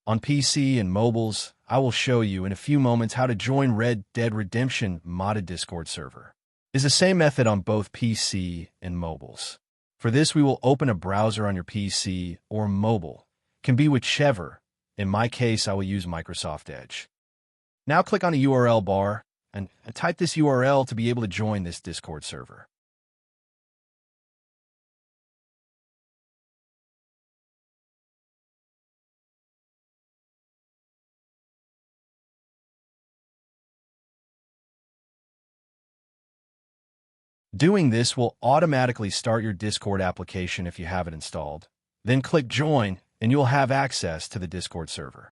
On PC and mobiles, I will show you in a few moments how to join Red Dead Redemption modded Discord server. It's the same method on both PC and mobiles. For this, we will open a browser on your PC or mobile. Can be whichever. In my case, I will use Microsoft Edge. Now click on the URL bar and type this URL to be able to join this Discord server. Doing this will automatically start your Discord application if you have it installed. Then click Join, and you'll have access to the Discord server.